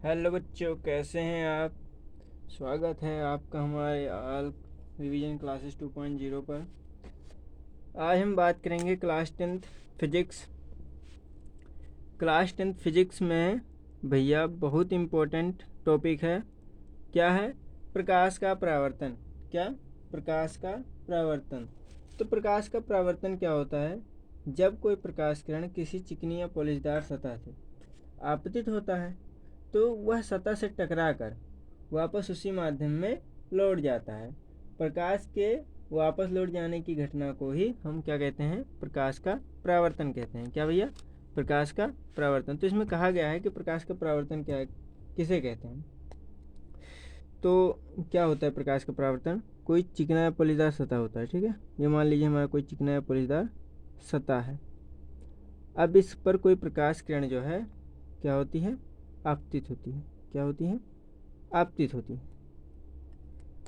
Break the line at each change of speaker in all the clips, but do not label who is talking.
Hello बच्चों, कैसे हैं आप। स्वागत है आपका हमारे ऑल रिवीजन क्लासेस 2.0 पर। आज हम बात करेंगे class 10th physics. Class 10th physics में भैया बहुत इम्पोर्टेंट टॉपिक है। क्या है? प्रकाश का परावर्तन। क्या? प्रकाश का परावर्तन। तो प्रकाश का परावर्तन क्या होता है? जब कोई प्रकाश किरण किसी चिकनी या पॉलिशदार सतह से आपतित होता है तो वह सतह से टकराकर वापस उसी माध्यम में लौट जाता है। प्रकाश के वापस लौट जाने की घटना को ही हम क्या कहते हैं? प्रकाश का परावर्तन कहते हैं। क्या भैया? प्रकाश का परावर्तन। तो इसमें कहा गया है कि प्रकाश का परावर्तन क्या है, किसे कहते हैं। तो क्या होता है प्रकाश का परावर्तन? कोई चिकना या पॉलीदार सतह होता है, ठीक है। ये मान लीजिए हमारा कोई चिकना या पॉलीदार सतह है। अब इस पर कोई प्रकाश किरण जो है क्या होती है? आपतित होती है। क्या होती है? आपतित होती है।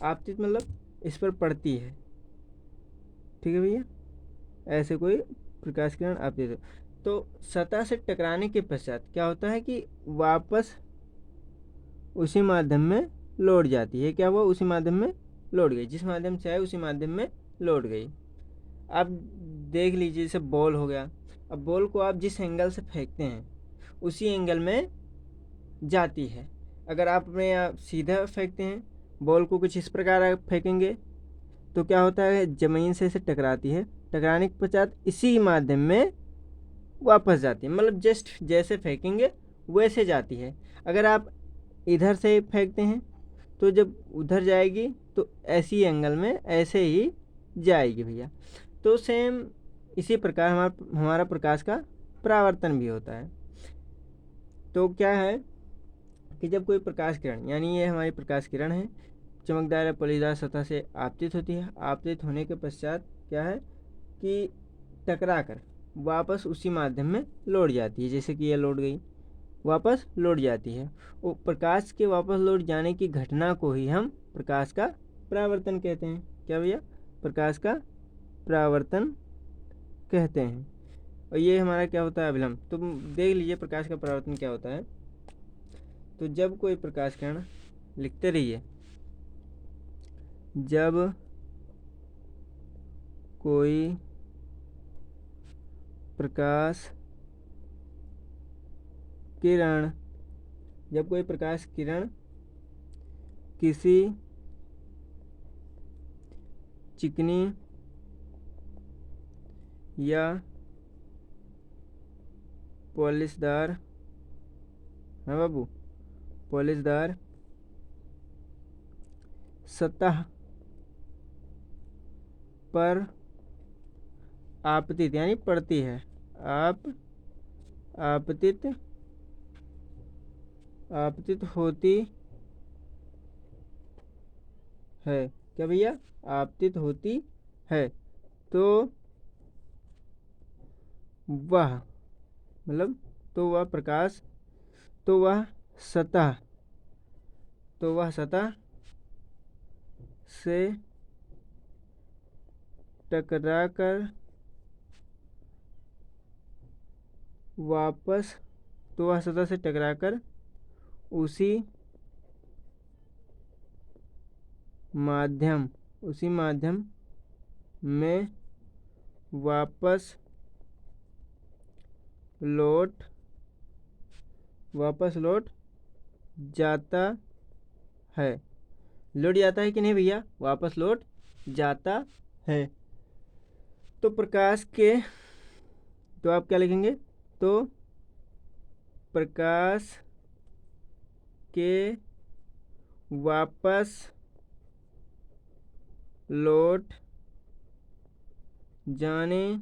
आपतित मतलब इस पर पड़ती है, ठीक है भैया। ऐसे कोई प्रकाश किरण आपतित हो तो सतह से टकराने के पश्चात क्या होता है कि वापस उसी माध्यम में लौट जाती है। क्या हुआ? उसी माध्यम में लौट गई, जिस माध्यम से आए उसी माध्यम में लौट गई। अब देख लीजिए, जैसे बॉल हो गया। अब बॉल को आप जिस एंगल से फेंकते हैं उसी एंगल में जाती है। अगर आप अपने यहाँ सीधा फेंकते हैं, बॉल को कुछ इस प्रकार आप फेंकेंगे तो क्या होता है? ज़मीन से इसे टकराती है। टकराने के पश्चात इसी माध्यम में वापस जाती है, मतलब जस्ट जैसे फेंकेंगे वैसे जाती है। अगर आप इधर से फेंकते हैं तो जब उधर जाएगी तो ऐसी एंगल में ऐसे ही जाएगी भैया। तो सेम इसी प्रकार हमारा प्रकाश का परावर्तन भी होता है। तो क्या है कि जब कोई प्रकाश किरण, यानी ये हमारी प्रकाश किरण है, चमकदार या पॉलीदार सतह से आपतित होती है। आपतित होने के पश्चात क्या है कि टकरा कर वापस उसी माध्यम में लौट जाती है। जैसे कि यह लौट गई, वापस लौट जाती है। वो प्रकाश के वापस लौट जाने की घटना को ही हम प्रकाश का परावर्तन कहते हैं। क्या भैया? प्रकाश का परावर्तन कहते हैं। और ये हमारा क्या होता है? अभिलंब। तो देख लीजिए प्रकाश का परावर्तन क्या होता है। तो जब कोई प्रकाश किरण, लिखते रहिए, जब कोई प्रकाश किरण, जब कोई प्रकाश किरण किसी चिकनी या पॉलिशदार, हाँ बाबू, पॉलिशदार सतह पर आपतित यानी पड़ती है, आपतित आपतित होती है। क्या भैया? आपतित होती है। तो वह, मतलब तो वह प्रकाश, तो वह सतह, तो वह सतह से टकराकर वापस, तो वह सतह से टकराकर उसी माध्यम, उसी माध्यम में वापस लौट, वापस लौट जाता है। लौट जाता है कि नहीं भैया? वापस लौट जाता है। तो प्रकाश के, तो आप क्या लिखेंगे? तो प्रकाश के वापस लौट जाने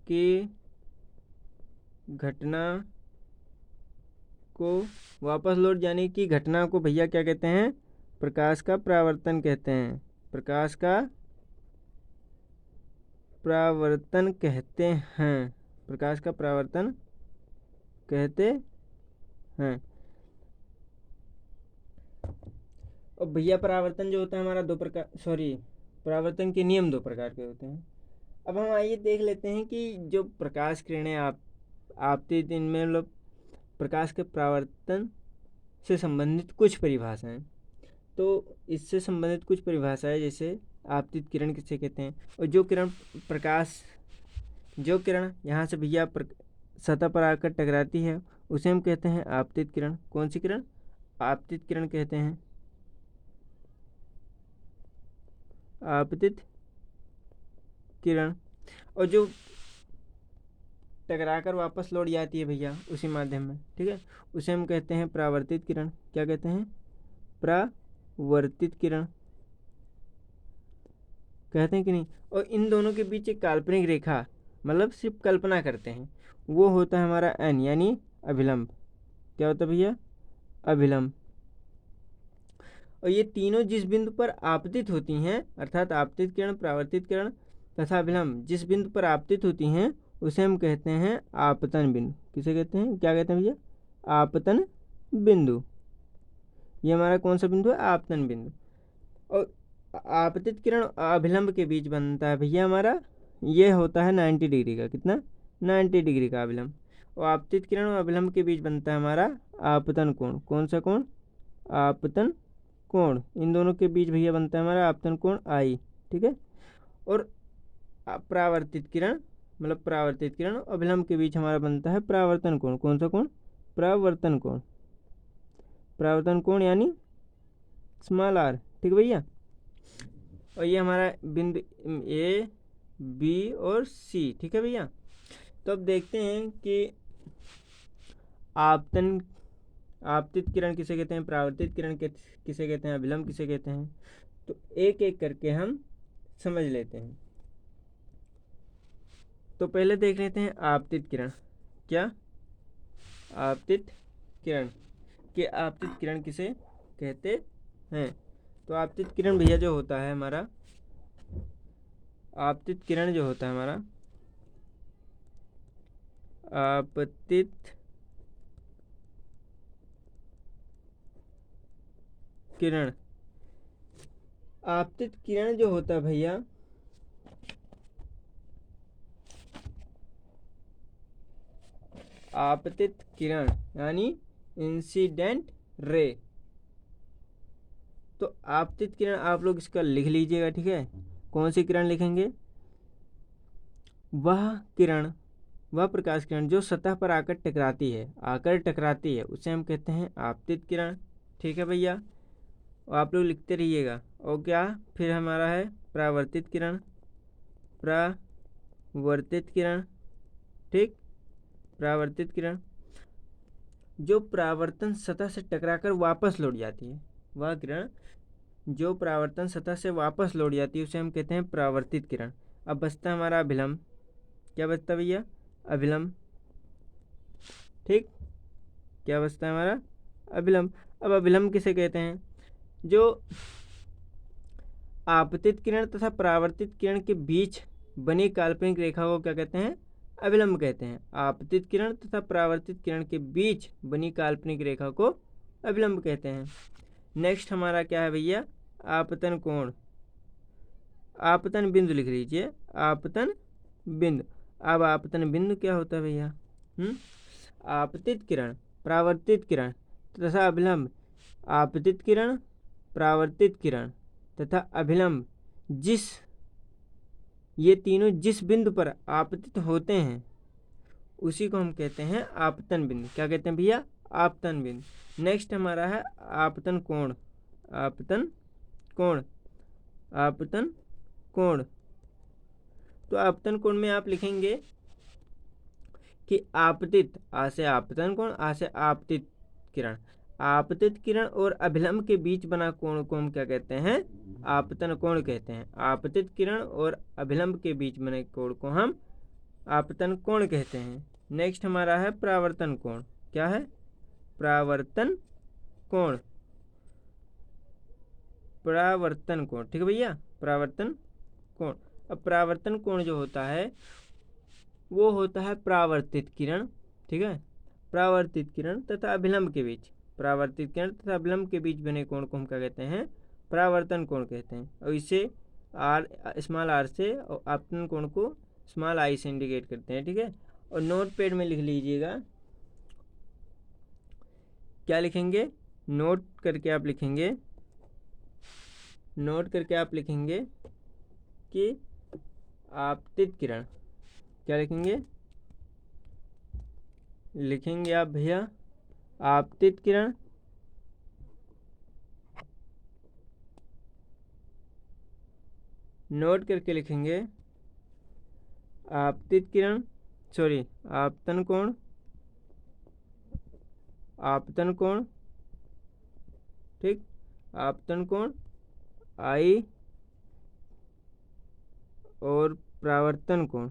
की घटना को, वापस लौट जाने की घटना को भैया क्या कहते हैं? प्रकाश का परावर्तन कहते हैं। प्रकाश का परावर्तन कहते हैं। प्रकाश का परावर्तन कहते हैं। और भैया परावर्तन जो होता है हमारा दो प्रकार, सॉरी, परावर्तन के नियम दो प्रकार के होते हैं। अब हम आइए देख लेते हैं कि जो प्रकाश किरणें आपतित, इनमें मतलब प्रकाश के परावर्तन से संबंधित कुछ परिभाषाएं। तो इससे संबंधित कुछ परिभाषाएं जैसे आपतित किरण किसे कहते हैं, और जो किरण यहाँ से भैया सतह पर आकर टकराती है उसे हम कहते हैं आपतित किरण। कौन सी किरण? आपतित किरण कहते हैं, आपतित किरण। और जो टकराकर वापस लौट जाती है भैया उसी माध्यम में, ठीक है, उसे हम कहते हैं परावर्तित किरण। क्या कहते हैं? परावर्तित किरण कहते हैं कि नहीं। और इन दोनों के बीच एक काल्पनिक रेखा, मतलब सिर्फ कल्पना करते हैं, वो होता है हमारा एन यानी अभिलंब। क्या होता है भैया? अभिलंब। और ये तीनों जिस बिंदु पर आपतित होती हैं, अर्थात आपतित किरण, परावर्तित किरण तथा अभिलंब जिस बिंदु पर आपतित होती हैं उसे हम कहते हैं आपतन बिंदु। किसे कहते हैं? क्या कहते हैं भैया? आपतन बिंदु। ये हमारा कौन सा बिंदु है? आपतन बिंदु। और आपतित किरण अभिलंब के बीच बनता है भैया हमारा, ये होता है 90 डिग्री का। कितना? 90 डिग्री का अभिलंब। और आपतित किरण और अभिलंब के बीच बनता है हमारा आपतन कोण। कौन सा कोण? आपतन कोण। इन दोनों के बीच भैया बनता है हमारा आपतन कोण आई, ठीक है। और परावर्तित किरण, मतलब परावर्तित किरण और अभिलंब के बीच हमारा बनता है परावर्तन कोण। कौन सा कोण? परावर्तन कोण। परावर्तन कोण यानी स्मॉल आर, ठीक है भैया। और ये हमारा बिंदु ए, बी और सी, ठीक है भैया। तो अब देखते हैं कि आपतित किरण किसे कहते हैं, परावर्तित किरण किसे कहते हैं, अभिलंब किसे कहते हैं। तो एक एक करके हम समझ लेते हैं। तो पहले देख लेते हैं आपतित किरण। क्या? आपतित किरण। कि आपतित किरण किसे कहते हैं। तो आपतित किरण भैया जो होता है हमारा, आपतित किरण जो होता है हमारा, आपतित किरण, आपतित किरण जो होता है भैया, आपतित किरण यानी इंसिडेंट रे। तो आपतित किरण आप लोग इसका लिख लीजिएगा, ठीक है। कौन सी किरण लिखेंगे? वह किरण, वह प्रकाश किरण जो सतह पर आकर टकराती है उसे हम कहते हैं आपतित किरण, ठीक है भैया। और आप लोग लिखते रहिएगा। और क्या फिर हमारा है? परावर्तित किरण, परावर्तित किरण, ठीक। परावर्तित किरण जो परावर्तन सतह से टकराकर वापस लौट जाती है, वह किरण जो परावर्तन सतह से वापस लौट जाती है उसे हम कहते हैं परावर्तित किरण। अब बचता है हमारा अभिलंब। क्या बचता है भैया? अभिलंब, ठीक। क्या बचता है हमारा? अभिलंब। अब अभिलंब किसे कहते हैं? जो आपतित किरण तथा परावर्तित किरण के बीच बनी काल्पनिक रेखा को क्या कहते हैं? अभिलंब कहते हैं। आपतित किरण तथा परावर्तित किरण के बीच बनी काल्पनिक रेखा को अभिलंब कहते हैं। नेक्स्ट हमारा क्या है भैया? आपतन कोण। आपतन बिंदु लिख लीजिए, आपतन बिंदु। अब आपतन बिंदु क्या होता है भैया? आपतित किरण, परावर्तित किरण तथा अभिलंब, आपतित किरण, परावर्तित किरण तथा अभिलंब ये तीनों जिस बिंदु पर आपतित होते हैं उसी को हम कहते हैं आपतन बिंदु। क्या कहते हैं भैया? आपतन बिंदु। नेक्स्ट हमारा है आपतन कोण। आपतन कोण, आपतन कोण। तो आपतन कोण में आप लिखेंगे कि आपतित, आ से आपतन कोण, आ से आपतित किरण। आपतित किरण और अभिलंब के बीच बना कोण को हम क्या कहते हैं? आपतन कोण कहते हैं। आपतित किरण और अभिलंब के बीच बने कोण को हम आपतन कोण कहते हैं। नेक्स्ट हमारा है परावर्तन कोण। क्या है? परावर्तन कोण, परावर्तन कोण, ठीक है भैया। परावर्तन कोण। अब परावर्तन कोण जो होता है वो होता है परावर्तित किरण, ठीक है, परावर्तित किरण तथा अभिलंब के बीच, परावर्तित किरण तथा अभिलंब के बीच बने कोण को हम क्या कहते हैं? परावर्तन कोण कहते हैं। और इसे आर, स्मॉल आर से, और आपतन कोण को स्मॉल आई से इंडिकेट करते हैं, ठीक है। और नोट पैड में लिख लीजिएगा। क्या लिखेंगे? नोट करके आप लिखेंगे कि आपतित किरण, क्या लिखेंगे आप भैया? आपतित किरण। नोट करके लिखेंगे आपतित किरण, सॉरी आपतन कोण, ठीक, आपतन कोण आई और परावर्तन कोण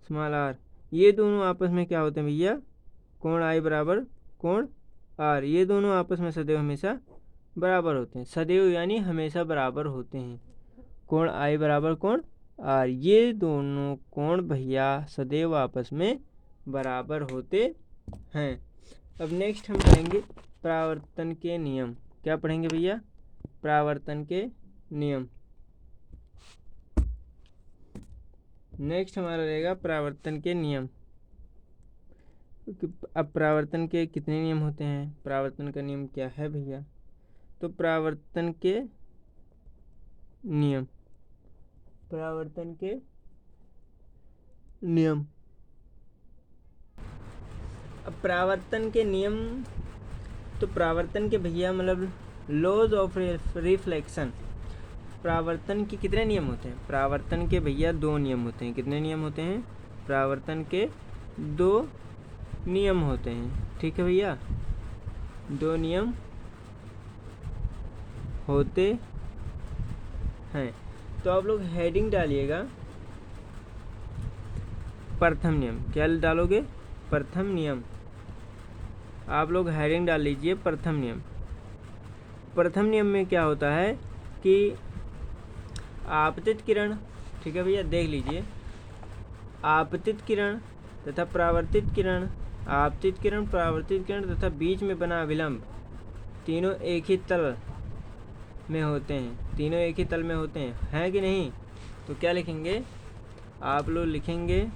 स्मॉल आर, ये दोनों आपस में क्या होते हैं भैया? कोण आई बराबर कोण आर, ये दोनों आपस में सदैव हमेशा बराबर होते हैं। सदैव यानी हमेशा बराबर होते हैं। कोण आई बराबर कोण आर, ये दोनों कोण भैया सदैव आपस में बराबर होते हैं। अब नेक्स्ट हम पढ़ेंगे परावर्तन के नियम। क्या पढ़ेंगे भैया? परावर्तन के नियम। नेक्स्ट हमारा रहेगा परावर्तन के नियम। अब परावर्तन के कितने नियम होते हैं? परावर्तन का नियम क्या है भैया? तो परावर्तन के नियम, अब परावर्तन के नियम, तो परावर्तन के भैया मतलब लॉज ऑफ रिफ्लेक्शन। परावर्तन के कितने नियम होते हैं? परावर्तन के भैया 2 नियम होते हैं। कितने नियम होते हैं? परावर्तन के 2 नियम होते हैं। ठीक है भैया, 2 नियम होते हैं। तो आप लोग हेडिंग डालिएगा प्रथम नियम। क्या डालोगे? प्रथम नियम। आप लोग हेडिंग डाल लीजिए प्रथम नियम। प्रथम नियम में क्या होता है कि आपतित किरण, ठीक है भैया, देख लीजिए, आपतित किरण तथा परावर्तित किरण, आपतित किरण, परावर्तित किरण तथा बीच में बना अभिलंब, तीनों एक ही तल में होते हैं। तीनों एक ही तल में होते हैं कि नहीं? तो क्या लिखेंगे? आप लोग लिखेंगे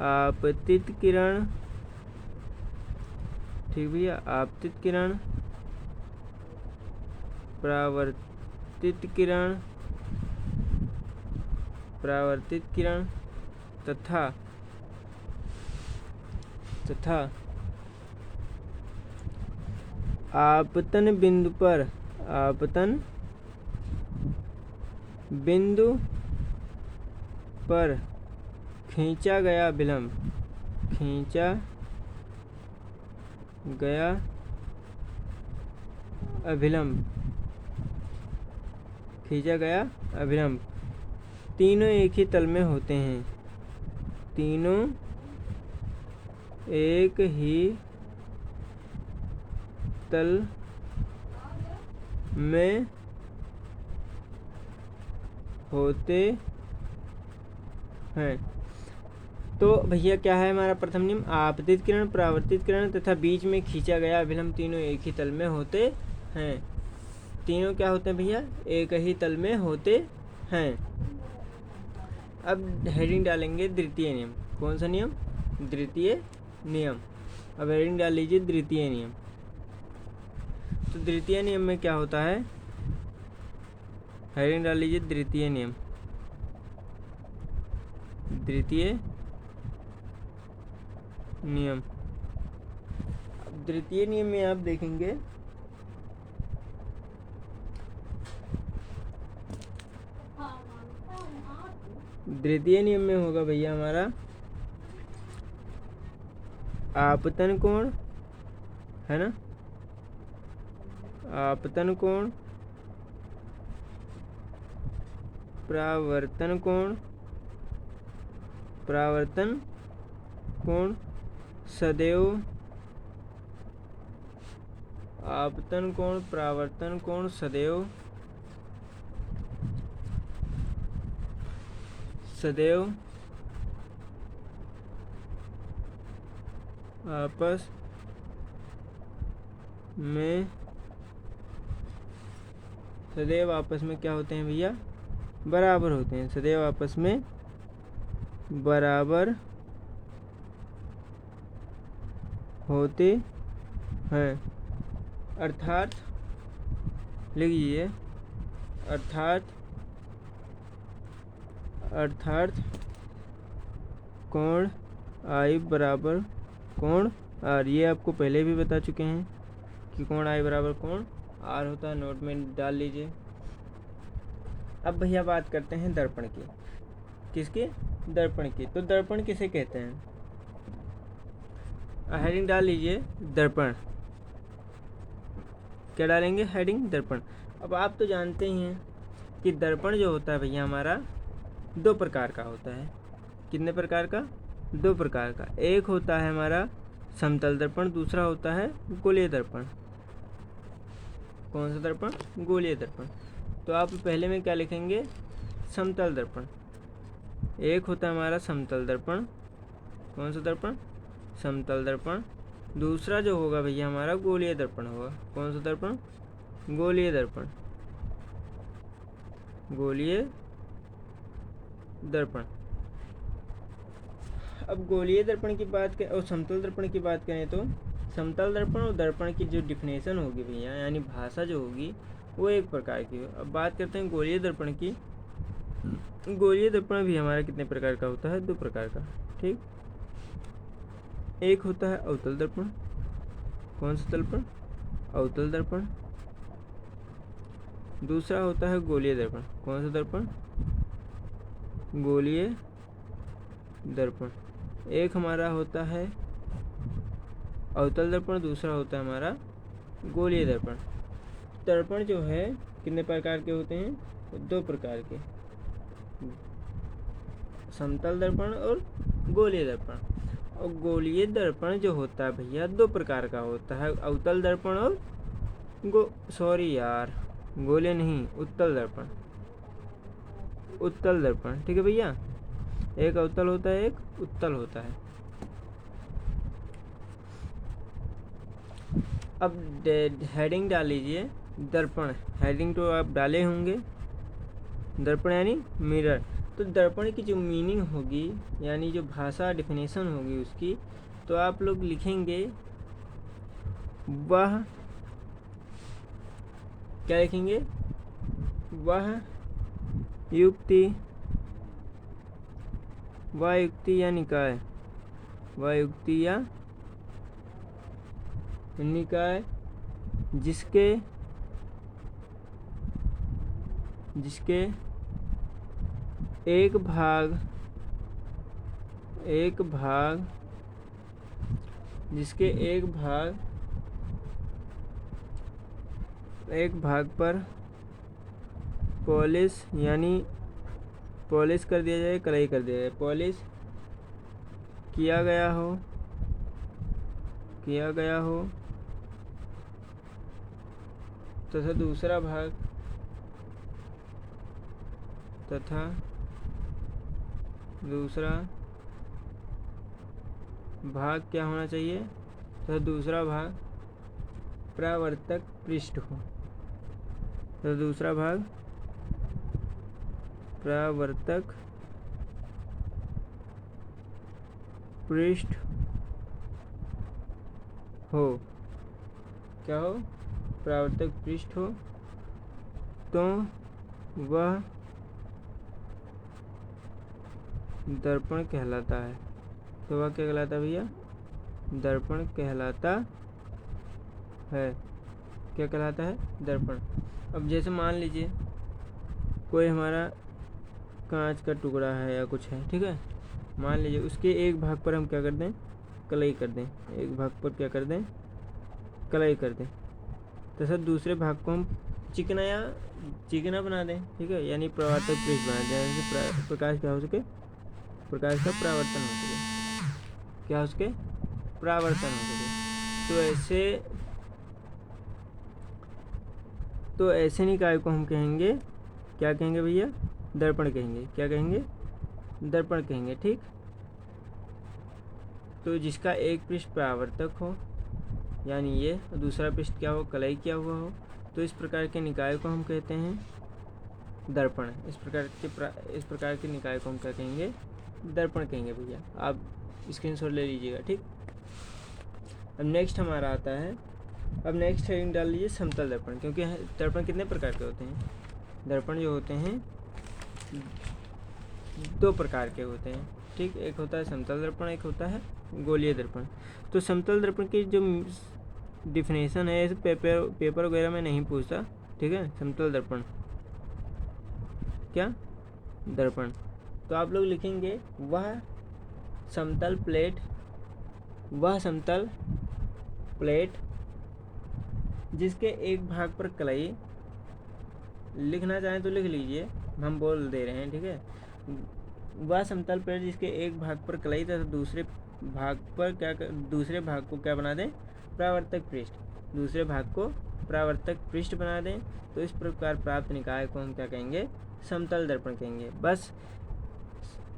आपतित किरण, ठीक भैया, आपतित किरण, परावर्तित किरण तथा आपतन बिंदु पर खींचा गया अभिलंब, तीनों एक ही तल में होते हैं। तीनों एक ही तल में होते हैं। तो भैया क्या है हमारा प्रथम नियम? आपतित किरण, परावर्तित किरण तथा बीच में खींचा गया अभिलंब तीनों एक ही तल में होते हैं। तीनों क्या होते हैं भैया? एक ही तल में होते हैं। अब हेडिंग डालेंगे द्वितीय नियम। कौन सा नियम? द्वितीय नियम। अब हेडिंग डाल लीजिए द्वितीय नियम। तो द्वितीय नियम में क्या होता है? हेडिंग डाल लीजिए द्वितीय नियम। द्वितीय नियम, द्वितीय नियम में आप देखेंगे द्वितीय नियम में होगा भैया हमारा आपतन कोण, है ना? आपतन कोण, परावर्तन कोण सदैव, आपतन कोण, परावर्तन कोण सदैव आपस में सदैव आपस में क्या होते हैं भैया, बराबर होते हैं, सदैव आपस में बराबर होते हैं। अर्थात लिखिए, अर्थात कोण आई बराबर कोण आर। ये आपको पहले भी बता चुके हैं कि कोण आई बराबर कोण आर होता है, नोट में डाल लीजिए। अब भैया बात करते हैं दर्पण की। किसकी? दर्पण की। तो दर्पण किसे कहते हैं? हेडिंग डाल लीजिए दर्पण। क्या डालेंगे? हेडिंग दर्पण। अब आप तो जानते ही हैं कि दर्पण जो होता है भैया हमारा 2 प्रकार का होता है। कितने प्रकार का? 2 प्रकार का। एक होता है हमारा समतल दर्पण, दूसरा होता है गोलीय दर्पण। कौन सा दर्पण? गोलीय दर्पण। तो आप पहले में क्या लिखेंगे? समतल दर्पण। एक होता है हमारा समतल दर्पण। कौन सा दर्पण? समतल दर्पण। दूसरा जो होगा भैया हमारा गोलीय दर्पण होगा। कौन सा दर्पण? गोलीय दर्पण। गोलीय दर्पण। अब गोलीय दर्पण की बात करें और समतल दर्पण की बात करें तो समतल दर्पण और दर्पण की जो डिफिनेशन होगी भैया, यानी भाषा जो होगी वो एक प्रकार की हो। अब बात करते हैं गोलीय दर्पण की। गोलीय दर्पण भी हमारा कितने प्रकार का होता है? 2 प्रकार का। ठीक। एक होता है अवतल दर्पण। कौन सा दर्पण? अवतल दर्पण। दूसरा होता है गोलीय दर्पण। कौन सा दर्पण? गोलीय दर्पण। एक हमारा होता है अवतल दर्पण, दूसरा होता है हमारा गोलीय दर्पण। दर्पण जो है कितने प्रकार के होते हैं? 2 प्रकार के, समतल दर्पण और गोलीय दर्पण। और गोलीय दर्पण जो होता है भैया 2 प्रकार का होता है, अवतल दर्पण और गोलीय नहीं, उत्तल दर्पण। उत्तल दर्पण, ठीक है भैया। एक अवतल होता है, एक उत्तल होता है। अब हेडिंग डाल लीजिए दर्पण। हेडिंग तो आप डाले होंगे, दर्पण यानी मिरर। तो दर्पण की जो मीनिंग होगी, यानी जो भाषा डिफिनेशन होगी उसकी, तो आप लोग लिखेंगे वह, क्या लिखेंगे? वह युक्ति या निकाय, वह युक्ति या निकाय जिसके एक भाग पर पॉलिश यानी पॉलिश कर दिया जाए, कलई कर दिया जाए, पॉलिश किया गया हो तथा दूसरा भाग क्या होना चाहिए? तथा दूसरा भाग परावर्तक पृष्ठ हो। तो दूसरा भाग परावर्तक पृष्ठ हो। क्या हो? परावर्तक पृष्ठ हो, तो वह दर्पण कहलाता है। तो वह क्या कहलाता है भैया? दर्पण कहलाता है। क्या कहलाता है? दर्पण। अब जैसे मान लीजिए कोई हमारा कांच का टुकड़ा है या कुछ है, ठीक है। मान लीजिए उसके एक भाग पर हम क्या कर दें? कलई कर दें। एक भाग पर क्या कर दें? कलई कर दें। तथा दूसरे भाग को हम चिकना बना दें, ठीक है, यानी परावर्तक पृष्ठ बना दें, जिससे प्रकाश क्या हो सके? प्रकाश का परावर्तन हो सके। क्या हो सके? परावर्तन हो सके। तो ऐसे निकाय को हम कहेंगे, क्या कहेंगे भैया? दर्पण कहेंगे। क्या कहेंगे? दर्पण कहेंगे, ठीक। तो जिसका एक पृष्ठ परावर्तक हो, यानी ये, दूसरा पृष्ठ क्या हो? कलई किया हुआ हो, तो इस प्रकार के निकाय को हम कहते हैं दर्पण। इस प्रकार के निकाय को हम क्या कहेंगे? दर्पण कहेंगे भैया। आप स्क्रीनशॉट ले लीजिएगा, ठीक। अब नेक्स्ट हमारा आता है, अब नेक्स्ट हेडिंग डाल लीजिए समतल दर्पण, क्योंकि दर्पण कितने प्रकार के होते हैं? दर्पण जो होते हैं 2 प्रकार के होते हैं, ठीक। एक होता है समतल दर्पण, एक होता है गोलीय दर्पण। तो समतल दर्पण की जो डिफिनेशन है पेपर वगैरह में नहीं पूछता, ठीक है। समतल दर्पण क्या? दर्पण। तो आप लोग लिखेंगे वह समतल प्लेट जिसके एक भाग पर कलई, लिखना चाहें तो लिख लीजिए, हम बोल दे रहे हैं, ठीक है। वह समतल प्लेट जिसके एक भाग पर कलई तथा दूसरे भाग को क्या बना दें? परावर्तक पृष्ठ। दूसरे भाग को परावर्तक पृष्ठ बना दें। तो इस प्रकार प्राप्त निकाय को हम क्या कहेंगे? समतल दर्पण कहेंगे। बस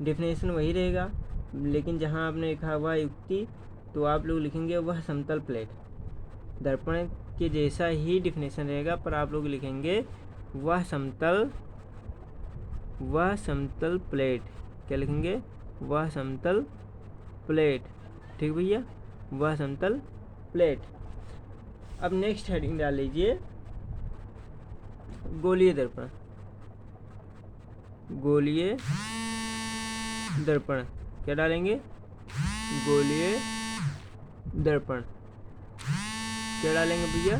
डिफिनेशन वही रहेगा, लेकिन जहाँ आपने लिखा हुआ युक्ति, तो आप लोग लिखेंगे वह समतल प्लेट। दर्पण के जैसा ही डिफिनेशन रहेगा, पर आप लोग लिखेंगे वह समतल प्लेट। क्या लिखेंगे? वह समतल प्लेट, ठीक भैया, वह समतल प्लेट। अब नेक्स्ट हेडिंग डाल लीजिए गोलीय दर्पण। गोलीय दर्पण क्या डालेंगे? गोलीय दर्पण क्या डालेंगे भैया?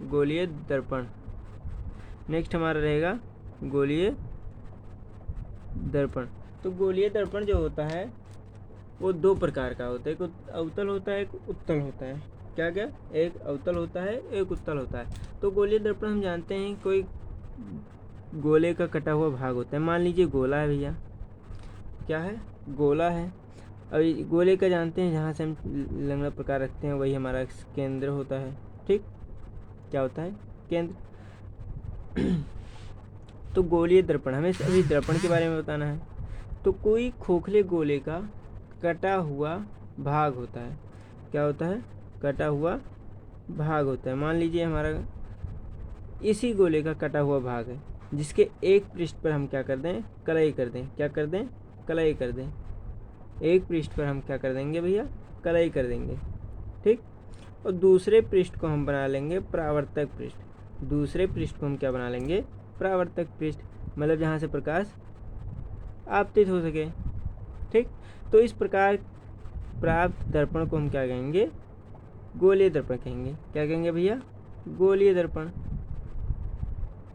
गोलीय दर्पण। नेक्स्ट हमारा रहेगा गोलीय दर्पण। तो गोलीय दर्पण जो होता है वो 2 प्रकार का होता है, एक अवतल होता है, एक उत्तल होता है। क्या? एक अवतल होता है, एक उत्तल होता है। तो गोलीय दर्पण हम जानते हैं कोई गोले का कटा हुआ भाग होता है। मान लीजिए गोला है भैया, क्या है? गोला है। अब गोले का जानते हैं जहाँ से हम लंगड़ा प्रकार रखते हैं वही हमारा केंद्र होता है, ठीक। क्या होता है? केंद्र। तो गोलीय दर्पण, हमें अभी दर्पण के बारे में बताना है। तो कोई खोखले गोले का कटा हुआ भाग होता है। क्या होता है? कटा हुआ भाग होता है। मान लीजिए हमारा इसी गोले का कटा हुआ भाग है, जिसके एक पृष्ठ पर हम क्या कर दें? कलई कर दें। क्या कर दें? कलई कर दें। एक पृष्ठ पर हम क्या कर देंगे भैया? कलई कर देंगे, ठीक। और दूसरे पृष्ठ को हम बना लेंगे परावर्तक पृष्ठ। दूसरे पृष्ठ को हम क्या बना लेंगे? परावर्तक पृष्ठ, मतलब जहाँ से प्रकाश आपतित हो सके, ठीक। तो इस प्रकार प्राप्त दर्पण को हम क्या कहेंगे? गोलीय दर्पण कहेंगे। क्या कहेंगे भैया? गोलीय दर्पण,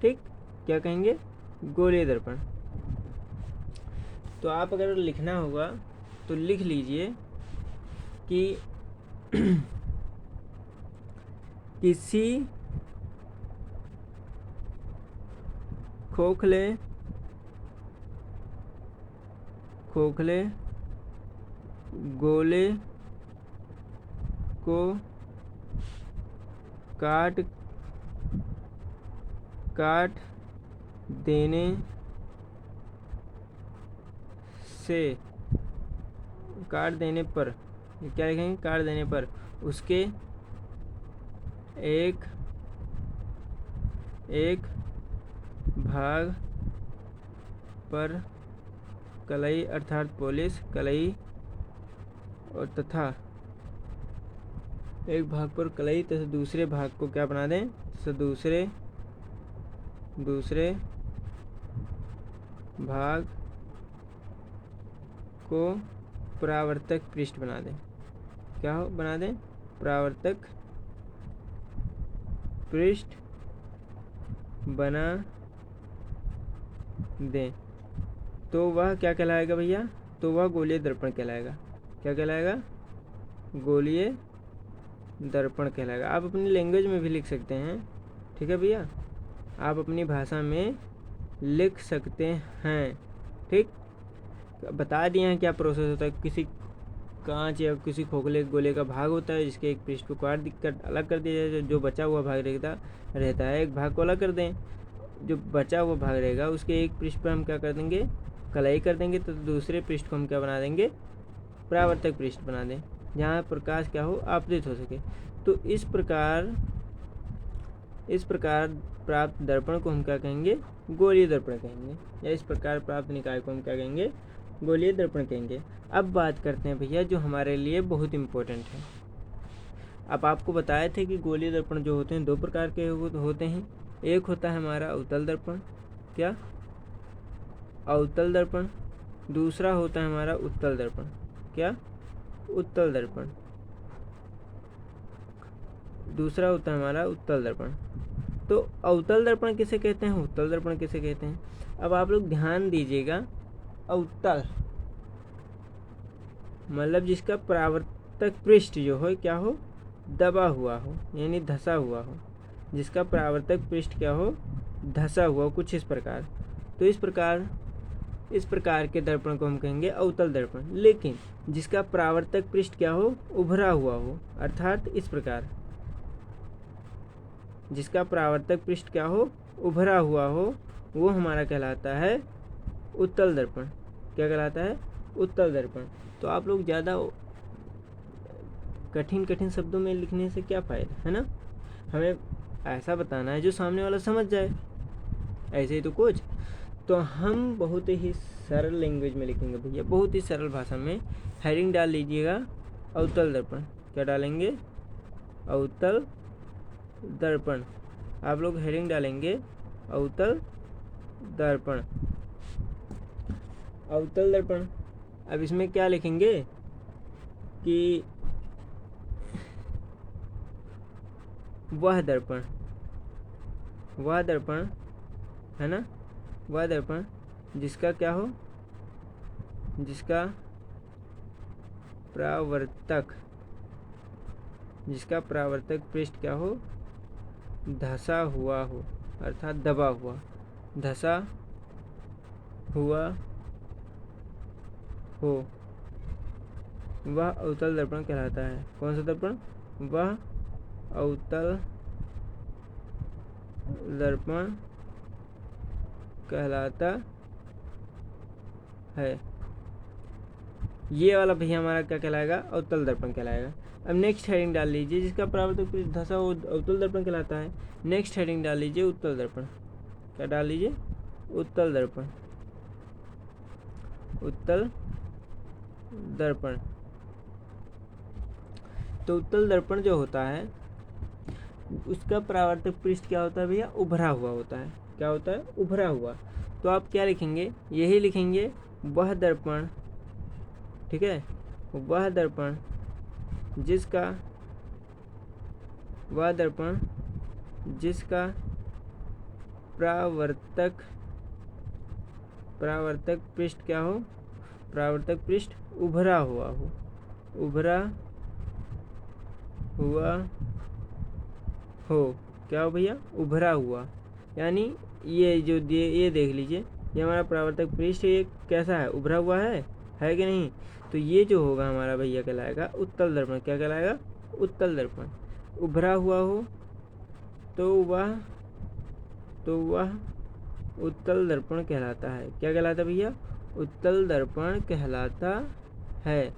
ठीक। क्या कहेंगे? गोलीय दर्पण। तो आप अगर लिखना होगा तो लिख लीजिए कि किसी खोखले गोले को काट देने पर, क्या लिखेंगे? काट देने पर उसके एक भाग पर कलई अर्थात पॉलिश कलई और तथा एक भाग पर कलई तथा दूसरे भाग को क्या बना दें? तो दूसरे भाग को परावर्तक पृष्ठ बना दें। क्या हो? बना दें? परावर्तक पृष्ठ बना दें। तो वह क्या कहलाएगा भैया? तो वह गोलीय दर्पण कहलाएगा। क्या कहलाएगा? गोलीय दर्पण कहलाएगा। आप अपनी लैंग्वेज में भी लिख सकते हैं, ठीक है भैया, आप अपनी भाषा में लिख सकते हैं, ठीक। बता दिए हैं क्या प्रोसेस होता है। किसी कांच या किसी खोखले गोले का भाग होता है जिसके एक पृष्ठ को काट कर अलग कर दिया जाए, जो बचा हुआ भाग रहता है एक भाग को अलग कर दें। जो बचा हुआ भाग रहेगा उसके एक पृष्ठ पर हम क्या कर देंगे? कलई कर देंगे। तो दूसरे पृष्ठ को हम क्या बना देंगे? परावर्तक पृष्ठ बना दें, जहाँ प्रकाश क्या हो? आपतित हो सके। तो इस प्रकार इस प्रकार प्राप्त दर्पण को हम क्या कहेंगे? गोलीय दर्पण कहेंगे। या इस प्रकार प्राप्त निकाय को हम क्या कहेंगे? गोलीय दर्पण कहेंगे। अब बात करते हैं भैया जो हमारे लिए बहुत इम्पोर्टेंट है। अब आपको बताए थे कि गोलीय दर्पण जो होते हैं 2 प्रकार के होते हैं। एक होता है हमारा अवतल दर्पण, क्या? अवतल दर्पण। दूसरा होता है हमारा उत्तल दर्पण, क्या? उत्तल दर्पण। दूसरा होता है हमारा उत्तल दर्पण। तो अवतल दर्पण किसे कहते हैं, उत्तल दर्पण किसे कहते हैं? अब आप लोग ध्यान दीजिएगा, अवतल मतलब जिसका परावर्तक पृष्ठ जो हो क्या हो? दबा हुआ हो, यानी धंसा हुआ हो। जिसका परावर्तक पृष्ठ क्या हो? धंसा हुआ हो, कुछ इस प्रकार। तो इस प्रकार के दर्पण को हम कहेंगे अवतल दर्पण। लेकिन जिसका परावर्तक पृष्ठ क्या हो? उभरा हुआ हो, अर्थात इस प्रकार। जिसका परावर्तक पृष्ठ क्या हो? उभरा हुआ हो, वो हमारा कहलाता है उत्तल दर्पण। क्या कहलाता है? उत्तल दर्पण। तो आप लोग ज़्यादा कठिन शब्दों में लिखने से क्या फ़ायदा, है ना? हमें ऐसा बताना है जो सामने वाला समझ जाए, ऐसे ही तो कुछ। तो हम बहुत ही सरल लैंग्वेज में लिखेंगे भैया, बहुत ही सरल भाषा में। हेडिंग डाल लीजिएगा अवतल दर्पण। क्या डालेंगे? अवतल दर्पण। आप लोग हेडिंग डालेंगे अवतल दर्पण। अवतल दर्पण। अब इसमें क्या लिखेंगे कि वह दर्पण है ना, वह दर्पण जिसका क्या हो? जिसका परावर्तक पृष्ठ क्या हो? धंसा हुआ हो, अर्थात दबा हुआ, धंसा हुआ हो, वह अवतल दर्पण कहलाता है। कौन सा दर्पण? वह अवतल दर्पण कहलाता है। ये वाला भैया हमारा क्या कहलाएगा? अवतल दर्पण कहलाएगा। अब नेक्स्ट हेडिंग डाल लीजिए, जिसका परावर्तक पृष्ठ धंसा हो अवतल दर्पण कहलाता है। नेक्स्ट हेडिंग डाल लीजिए उत्तल दर्पण। क्या डाल लीजिए? उत्तल दर्पण। उत्तल दर्पण। तो उत्तल दर्पण जो होता है उसका परावर्तक पृष्ठ क्या होता है भैया? उभरा हुआ होता है। क्या होता है? उभरा हुआ। तो आप क्या लिखेंगे? यही लिखेंगे वह दर्पण, ठीक है, वह दर्पण जिसका परावर्तक पृष्ठ क्या हो? परावर्तक पृष्ठ उभरा हुआ हो, क्या हो भैया? उभरा हुआ। यानी ये जो ये देख लीजिए, ये हमारा परावर्तक पृष्ठ ये कैसा है? उभरा हुआ है कि नहीं? तो ये जो होगा हमारा भैया कहलाएगा उत्तल दर्पण। क्या कहलाएगा? उत्तल दर्पण। उभरा हुआ हो तो वह उत्तल दर्पण कहलाता है। क्या कहलाता है भैया? उत्तल दर्पण कहलाता है।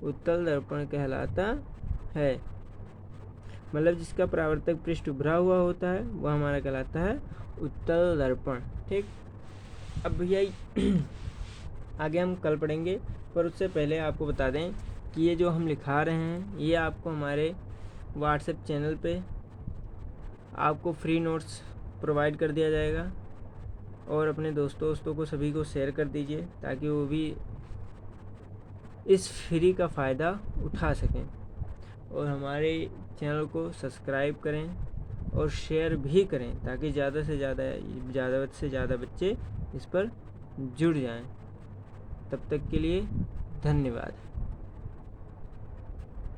उत्तल दर्पण कहलाता है, मतलब जिसका परावर्तक पृष्ठ उभरा हुआ होता है वह हमारा कहलाता है उत्तल दर्पण। ठीक। अब भैया आगे हम कल पढ़ेंगे, पर उससे पहले आपको बता दें कि ये जो हम लिखा रहे हैं ये आपको हमारे व्हाट्सएप चैनल पे आपको फ्री नोट्स प्रोवाइड कर दिया जाएगा, और अपने दोस्तों को सभी को शेयर कर दीजिए ताकि वो भी इस फ्री का फ़ायदा उठा सकें, और हमारे चैनल को सब्सक्राइब करें और शेयर भी करें ताकि ज़्यादा से ज़्यादा बच्चे इस पर जुड़ जाएं। तब तक के लिए धन्यवाद।